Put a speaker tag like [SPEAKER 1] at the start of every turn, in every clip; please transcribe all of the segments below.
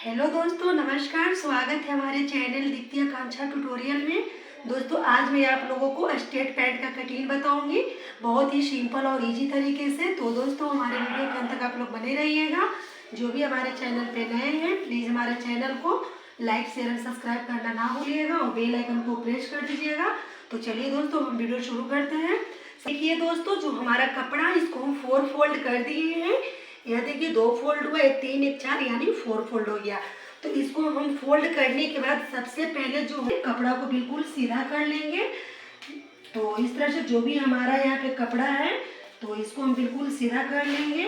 [SPEAKER 1] Hello दोस्तों, नमस्कार। स्वागत है हमारे चैनल दीप्ति आकांक्षा ट्यूटोरियल में। दोस्तों, आज मैं आप लोगों को स्ट्रेट पैंट का कटिंग बताऊंगी, बहुत ही सिंपल और इजी तरीके से। तो दोस्तों, हमारे वीडियो के अंत तक आप लोग बने रहिएगा। जो भी हमारे चैनल पे नए हैं, प्लीज़ हमारे चैनल को लाइक शेयर और सब्सक्राइब करना ना भूलिएगा और बेल आइकन को प्रेस कर दीजिएगा। तो चलिए दोस्तों, हम वीडियो शुरू करते हैं। देखिए दोस्तों, जो हमारा कपड़ा है इसको हम 4 फोल्ड कर दिए हैं। यह देखिए 2 फोल्ड हुआ, एक 3 एक 4 यानी 4 फोल्ड हो गया। तो इसको हम फोल्ड करने के बाद सबसे पहले जो है कपड़ा को बिल्कुल सीधा कर लेंगे। तो इस तरह से जो भी हमारा यहाँ पे कपड़ा है तो इसको हम बिल्कुल सीधा कर लेंगे।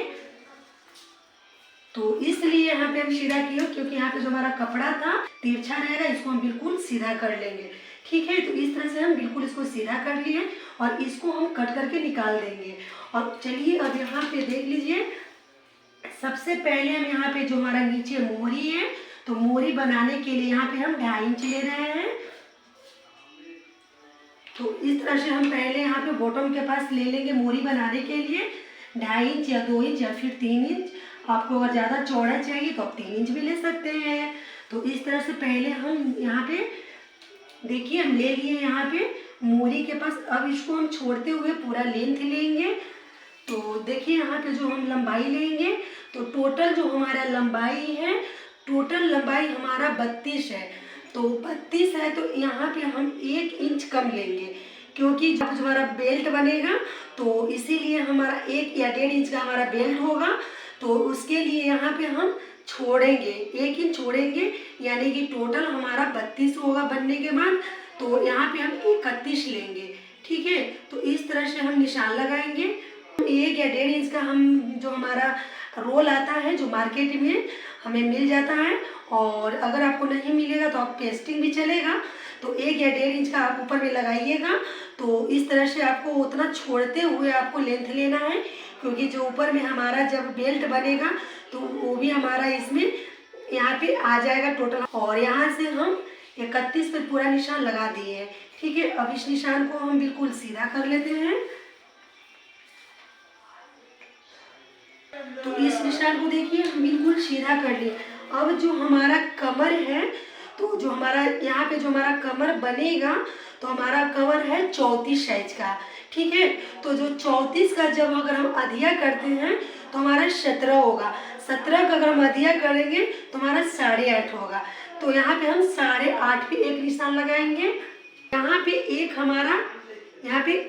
[SPEAKER 1] तो इसलिए यहाँ पे हम सीधा किए क्योंकि यहाँ पे जो हमारा कपड़ा था तिरछा रहेगा, इसको हम बिल्कुल सीधा कर लेंगे। ठीक है, तो इस तरह से हम बिल्कुल इसको सीधा कर लिए और इसको हम कट करके निकाल देंगे। और चलिए अब यहाँ पे देख लीजिए, सबसे पहले हम यहाँ पे जो हमारा नीचे मोहरी है तो मोहरी बनाने के लिए यहाँ पे हम 2.5 इंच ले रहे हैं। तो इस तरह से हम पहले यहाँ पे बॉटम के पास ले लेंगे मोहरी बनाने के लिए 2.5 इंच या 2 इंच या फिर 3 इंच। आपको अगर ज़्यादा चौड़ा चाहिए तो आप 3 इंच भी ले सकते हैं। तो इस तरह से पहले हम यहाँ पे देखिए हम ले लिए यहाँ पे मोहरी के पास। अब इसको हम छोड़ते हुए पूरा लेंथ लेंगे। तो देखिए यहाँ पे जो हम लंबाई लेंगे तो टोटल जो हमारा लंबाई है, टोटल लंबाई हमारा 32 है। तो 32 है तो यहाँ पे हम 1 इंच कम लेंगे क्योंकि जब हमारा बेल्ट बनेगा तो इसीलिए हमारा 1 या 1.5 इंच का हमारा बेल्ट होगा। तो उसके लिए यहाँ पे हम छोड़ेंगे 1 इंच छोड़ेंगे, यानी कि टोटल हमारा 32 होगा बनने के बाद। तो यहाँ पे हम 31 लेंगे। ठीक है, तो इस तरह से हम निशान लगाएंगे। 1 या 1.5 इंच का हम जो हमारा रोल आता है जो मार्केट में हमें मिल जाता है, और अगर आपको नहीं मिलेगा तो आप पेस्टिंग भी चलेगा। तो 1 या 1.5 इंच का आप ऊपर में लगाइएगा। तो इस तरह से आपको उतना छोड़ते हुए आपको लेंथ लेना है क्योंकि जो ऊपर में हमारा जब बेल्ट बनेगा तो वो भी हमारा इसमें यहाँ पे आ जाएगा टोटल। और यहाँ से हम 31 पे पूरा निशान लगा दिए हैं। ठीक है, अब इस निशान को हम बिल्कुल सीधा कर लेते हैं। तो इस निशान को देखिए हम बिल्कुल सीधा कर लिए। अब जो हमारा कमर है तो जो हमारा यहाँ पे जो हमारा कमर बनेगा तो हमारा कमर है 34 साइज का। ठीक है, तो जो 34 का जब अगर हम अधिया करते हैं तो हमारा 17 होगा। 17 का अगर हम अधिया करेंगे तो हमारा 8.5 होगा। तो यहाँ पे हम 8.5 पे एक निशान लगाएंगे। यहाँ पे एक हमारा यहाँ पे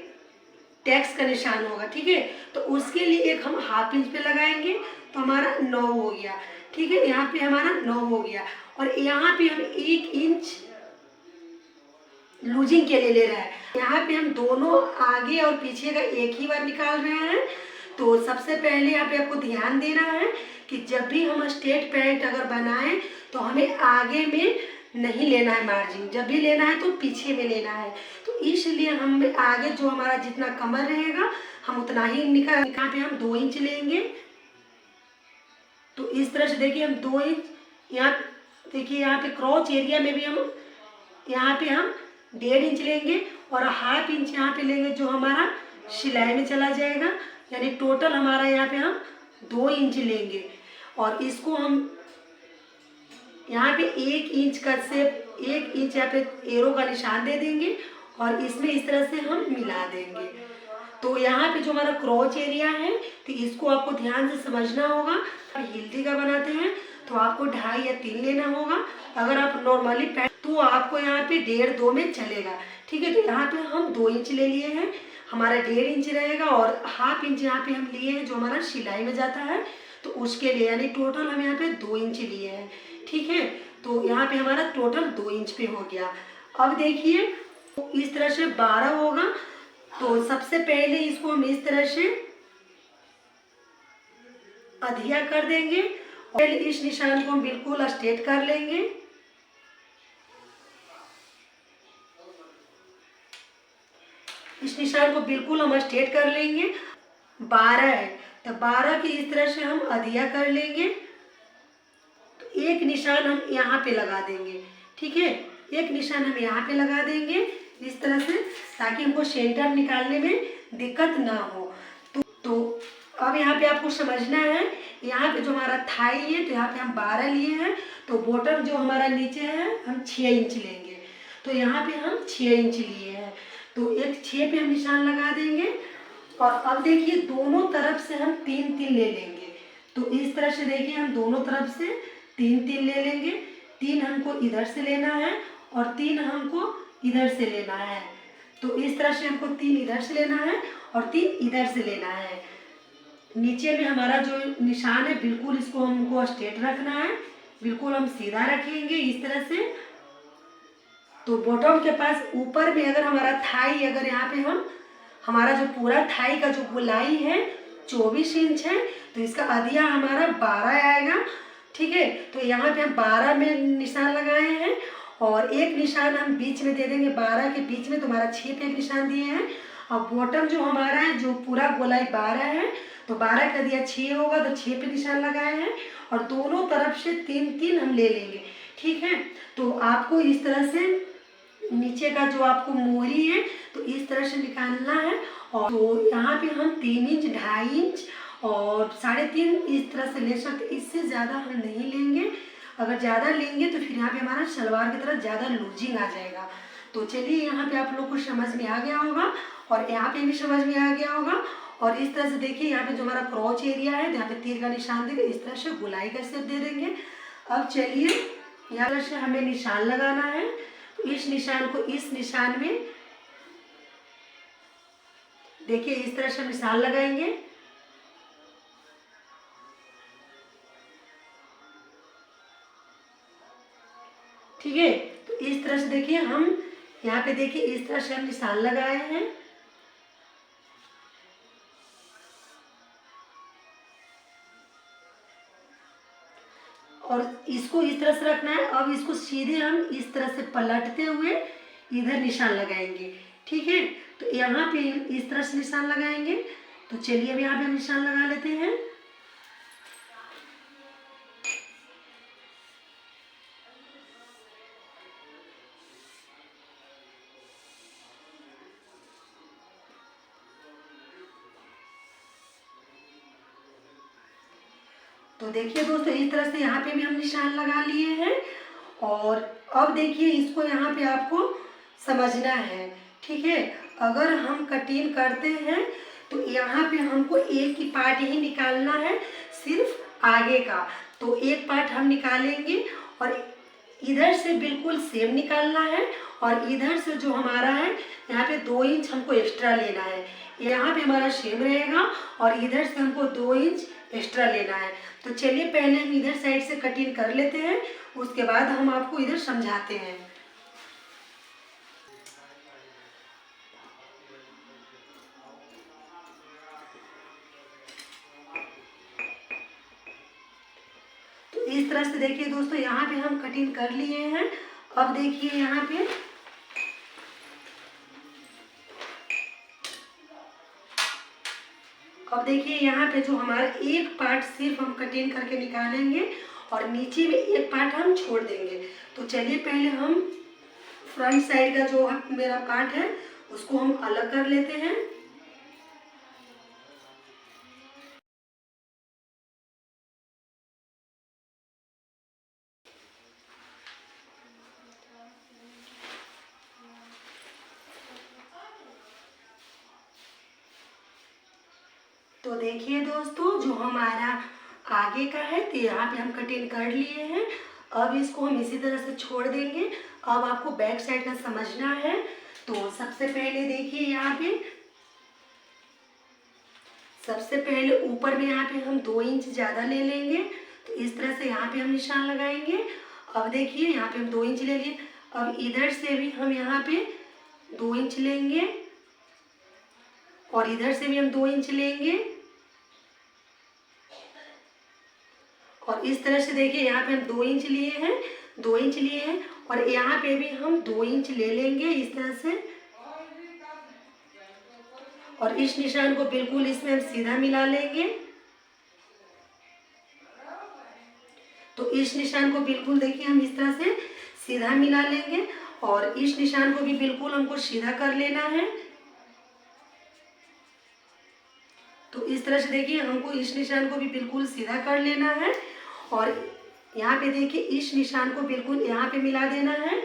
[SPEAKER 1] टैक्स का निशान होगा। ठीक है, तो उसके लिए एक हम 1/2 इंच पे लगाएंगे तो हमारा 9 हो गया। ठीक है, यहाँ पे हमारा 9 हो गया। और यहाँ पे हम 1 इंच लूजिंग के लिए ले रहे हैं। यहाँ पे हम दोनों आगे और पीछे का एक ही बार निकाल रहे हैं। तो सबसे पहले यहाँ पे आपको ध्यान देना है कि जब भी हम स्ट्रेट पैंट अगर बनाएं तो हमें आगे में नहीं लेना है मार्जिन, जब भी लेना है तो पीछे में लेना है। तो इसलिए हम आगे जो हमारा जितना कमर रहेगा हम उतना ही निकाल। यहाँ पे हम 2 इंच लेंगे। तो इस तरह से देखिए हम 2 इंच यहाँ देखिए यहाँ पे क्रॉच एरिया में भी हम यहाँ पे हम 1.5 इंच लेंगे और 1/2 इंच यहाँ पे लेंगे जो हमारा सिलाई में चला जाएगा, यानी टोटल हमारा यहाँ पे हम 2 इंच लेंगे। और इसको हम यहाँ पे 1 इंच का से 1 इंच यहाँ पे एरो का निशान दे देंगे और इसमें इस तरह से हम मिला देंगे। तो यहाँ पे जो हमारा क्रॉच एरिया है तो इसको आपको ध्यान से समझना होगा। हिल्दी का बनाते हैं तो आपको 2.5 या 3 लेना होगा। अगर आप नॉर्मली पैंट तो आपको यहाँ पे 1.5-2 में चलेगा। ठीक है, तो यहाँ पे हम 2 इंच ले लिए हैं, हमारा 1.5 इंच रहेगा और 1/2 इंच यहाँ पे हम लिए हैं जो हमारा सिलाई में जाता है तो उसके लिए, यानी टोटल हम यहाँ पे 2 इंच लिए हैं। ठीक है, तो यहाँ पे हमारा टोटल 2 इंच पे हो गया। अब देखिए इस तरह से 12 होगा। तो सबसे पहले इसको हम इस तरह से अधिया कर देंगे और इस निशान को हम बिल्कुल स्ट्रेट कर लेंगे। इस निशान को बिल्कुल हम स्ट्रेट कर लेंगे। 12 है तो 12 की इस तरह से हम अधिया कर लेंगे। तो एक निशान हम यहाँ पे लगा देंगे। ठीक है, एक निशान हम यहाँ पे लगा देंगे इस तरह से, ताकि हमको सेंटर निकालने में दिक्कत ना हो। तो अब यहाँ पे आपको समझना है, यहाँ पे जो हमारा थाई है तो यहाँ पे हम 12 लिए हैं, तो बॉटम जो हमारा नीचे है हम 6 इंच लेंगे। तो यहाँ पे हम 6 इंच लिए हैं, तो एक 6 पे हम निशान लगा देंगे। और अब देखिए दोनों तरफ से हम 3-3 ले लेंगे। तो इस तरह से देखिए हम दोनों तरफ से 3-3 ले लेंगे। 3 हमको इधर से लेना है और 3 हमको इधर से लेना है। तो इस तरह से हमको 3 इधर से लेना है और 3 इधर से लेना है। नीचे में हमारा जो निशान है बिल्कुल इसको हमको स्ट्रेट रखना है, बिल्कुल हम सीधा रखेंगे इस तरह से। तो बॉटम के पास ऊपर में अगर हमारा थाई, अगर यहाँ पे हम हमारा जो पूरा थाई का जो गोलाई है 24 इंच है, तो इसका अधिया हमारा 12 आएगा। ठीक है, तो यहाँ पे हम 12 में निशान लगाए हैं और एक निशान हम बीच में दे देंगे 12 के बीच में, तो हमारा 6 पे एक निशान दिए हैं। और बॉटम जो हमारा है जो पूरा गोलाई 12 है, तो 12 का दिया 6 होगा, तो 6 पे निशान लगाए हैं और दोनों तरफ से 3-3 हम ले लेंगे। ठीक है, तो आपको इस तरह से नीचे का जो आपको मोहरी है तो इस तरह से निकालना है। और तो यहाँ पे हम 3 इंच, 2.5 इंच और 3.5 इस तरह से ले सकते, इससे ज़्यादा हम नहीं लेंगे। अगर ज़्यादा लेंगे तो फिर यहाँ पे हमारा सलवार की तरह ज़्यादा लूजिंग आ जाएगा। तो चलिए यहाँ पे आप लोग को समझ में आ गया होगा और यहाँ पे भी समझ में आ गया होगा। और इस तरह से देखिए यहाँ पे जो हमारा क्रॉच एरिया है, यहाँ पे तीर का निशान देंगे, इस तरह से गुलाई का शेप दे देंगे। अब चलिए यहाँ से हमें निशान लगाना है, तो इस निशान को इस निशान में देखिए इस तरह से निशान लगाएंगे। ठीक है, तो इस तरह से देखिए हम यहाँ पे देखिए इस तरह से हम निशान लगाए हैं। और इसको इस तरह से रखना है। अब इसको सीधे हम इस तरह से पलटते हुए इधर निशान लगाएंगे। ठीक है, तो यहाँ पे इस तरह से निशान लगाएंगे। तो चलिए अब यहाँ पे निशान लगा लेते हैं। तो देखिए दोस्तों इस तरह से यहाँ पे भी हम निशान लगा लिए हैं। और अब देखिए इसको यहाँ पे आपको समझना है। ठीक है, अगर हम कटिंग करते हैं तो यहाँ पे हमको एक ही पार्ट ही निकालना है, सिर्फ आगे का। तो एक पार्ट हम निकालेंगे और इधर से बिल्कुल सेम निकालना है और इधर से जो हमारा है यहाँ पे 2 इंच हमको एक्स्ट्रा लेना है। यहाँ पे हमारा सेम रहेगा और इधर से हमको 2 इंच एक्स्ट्रा लेना है। तो चलिए पहले हम इधर साइड से कटिंग कर लेते हैं, उसके बाद हम आपको इधर समझाते हैं। तो इस तरह से देखिए दोस्तों यहाँ पे हम कटिंग कर लिए हैं। अब देखिए यहाँ पे अब देखिए यहाँ पे जो हमारा एक पार्ट सिर्फ हम कटिंग करके निकालेंगे और नीचे में एक पार्ट हम छोड़ देंगे। तो चलिए पहले हम फ्रंट साइड का जो मेरा पार्ट है उसको हम अलग कर लेते हैं। तो देखिए दोस्तों जो हमारा आगे का है तो यहाँ पे हम कटिंग कर लिए हैं। अब इसको हम इसी तरह से छोड़ देंगे। अब आपको बैक साइड का समझना है। तो सबसे पहले देखिए यहाँ पे सबसे पहले ऊपर में यहाँ पे हम 2 इंच ज़्यादा ले लेंगे। तो इस तरह से यहाँ पे हम निशान लगाएंगे। अब देखिए यहाँ पे हम 2 इंच ले लिए। अब इधर से भी हम यहाँ पे 2 इंच लेंगे और इधर से भी हम 2 इंच लेंगे। और इस तरह से देखिए यहाँ पे हम 2 इंच लिए हैं, 2 इंच लिए हैं और यहाँ पे भी हम 2 इंच ले लेंगे इस तरह से। और इस निशान को बिल्कुल इसमें हम सीधा मिला लेंगे। तो इस निशान को बिल्कुल देखिए हम इस तरह से सीधा मिला लेंगे और इस निशान को भी बिल्कुल हमको सीधा कर लेना है। तो इस तरह से देखिए हमको इस निशान को भी बिल्कुल सीधा कर लेना है और यहाँ पे देखिए इस निशान को बिल्कुल यहाँ पे मिला देना है।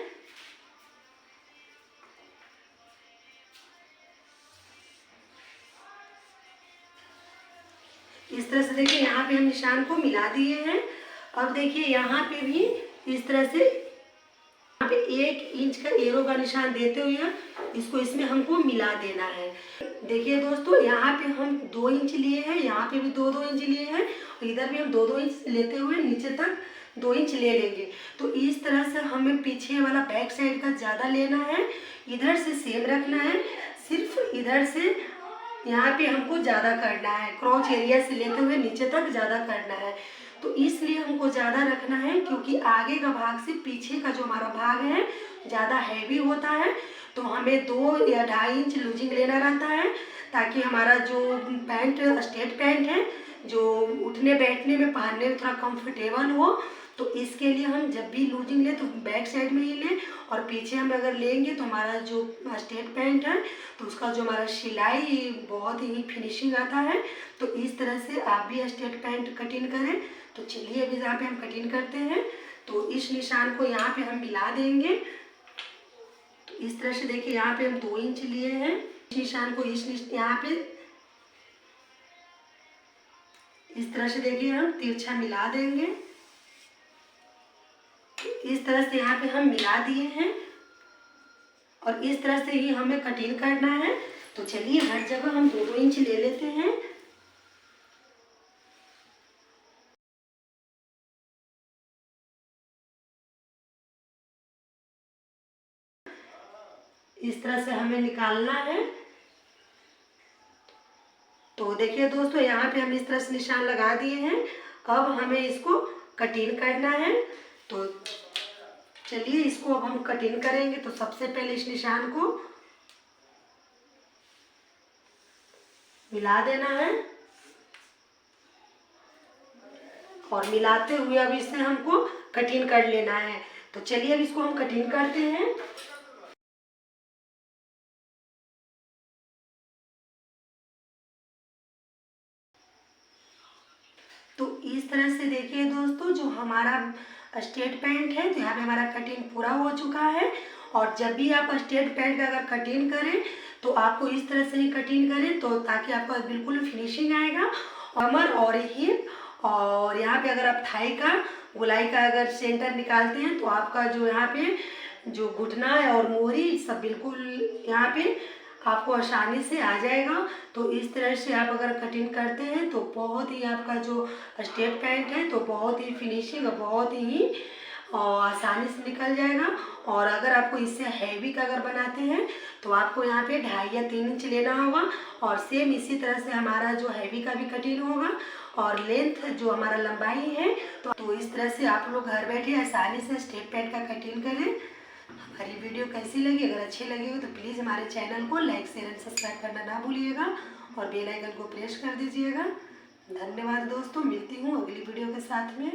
[SPEAKER 1] इस तरह से देखिए यहाँ पे हम निशान को मिला दिए हैं। अब देखिए यहाँ पे भी इस तरह से यहाँ पे 1 इंच का एरो का निशान देते हुए इसको इसमें हमको मिला देना है। देखिए दोस्तों यहाँ पे हम 2 इंच लिए हैं, यहाँ पे भी 2-2 इंच लिए हैं, इधर भी हम 2-2 इंच लेते हुए नीचे तक 2 इंच ले लेंगे। तो इस तरह से हमें पीछे वाला बैक साइड का ज़्यादा लेना है, इधर से सेम रखना है, सिर्फ इधर से यहाँ पे हमको ज़्यादा करना है, क्रॉच एरिया से लेते हुए नीचे तक ज़्यादा करना है। तो इसलिए हमको ज़्यादा रखना है क्योंकि आगे का भाग से पीछे का जो हमारा भाग है ज़्यादा हैवी होता है। तो हमें 2 या 2.5 इंच लूजिंग लेना रहता है ताकि हमारा जो पैंट स्ट्रेट पैंट है जो उठने बैठने में पहनने में थोड़ा कंफर्टेबल हो। तो इसके लिए हम जब भी लूजिंग लें तो बैक साइड में ही लें और पीछे हम अगर लेंगे तो हमारा जो स्ट्रेट पैंट है तो उसका जो हमारा सिलाई बहुत ही फिनिशिंग आता है। तो इस तरह से आप भी स्ट्रेट पैंट कटिंग करें। तो चलिए अभी यहाँ पे हम कटिंग करते हैं। तो इस निशान को यहाँ पे हम मिला देंगे। तो इस तरह से देखिए यहाँ पे हम 2 इंच लिए हैं, इस निशान को यहाँ पे इस तरह से देखिए हम तिरछा मिला देंगे। इस तरह से यहाँ पे हम मिला दिए हैं और इस तरह से ही हमें कटिंग करना है। तो चलिए हर जगह हम 2-2 इंच ले लेते हैं। इस तरह से हमें निकालना है। तो देखिए दोस्तों यहाँ पे हम इस तरह से निशान लगा दिए हैं। अब हमें इसको कटिंग करना है। तो चलिए इसको अब हम कटिंग करेंगे। तो सबसे पहले इस निशान को मिला देना है और मिलाते हुए अब इससे हमको कटिंग कर लेना है। तो चलिए अब इसको हम कटिंग करते हैं। तो इस तरह से देखिए दोस्तों जो हमारा स्ट्रेट पैंट है तो यहाँ पे हमारा कटिंग पूरा हो चुका है। और जब भी आप स्ट्रेट पैंट का अगर कटिंग करें तो आपको इस तरह से ही कटिंग करें तो ताकि आपका बिल्कुल फिनिशिंग आएगा। कमर और हिप और यहाँ पे अगर आप थाई का गोलाई का अगर सेंटर निकालते हैं तो आपका जो यहाँ पे जो घुटना है और मोहरी सब बिल्कुल यहाँ पे आपको आसानी से आ जाएगा। तो इस तरह से आप अगर कटिंग करते हैं तो बहुत ही आपका जो स्ट्रेट पैंट है तो बहुत ही फिनिशिंग और बहुत ही आसानी से निकल जाएगा। और अगर आपको इससे हैवी का अगर बनाते हैं तो आपको यहाँ पे 2.5 या 3 इंच लेना होगा। और सेम इसी तरह से हमारा जो हैवी का भी कटिंग होगा और लेंथ जो हमारा लंबाई है तो इस तरह से आप लोग घर बैठे आसानी से स्ट्रेट पैंट का कटिंग करें। हमारी वीडियो कैसी लगी? अगर अच्छी लगी हो तो प्लीज़ हमारे चैनल को लाइक शेयर एंड सब्सक्राइब करना ना भूलिएगा और बेल आइकन को प्रेस कर दीजिएगा। धन्यवाद दोस्तों, मिलती हूँ अगली वीडियो के साथ में।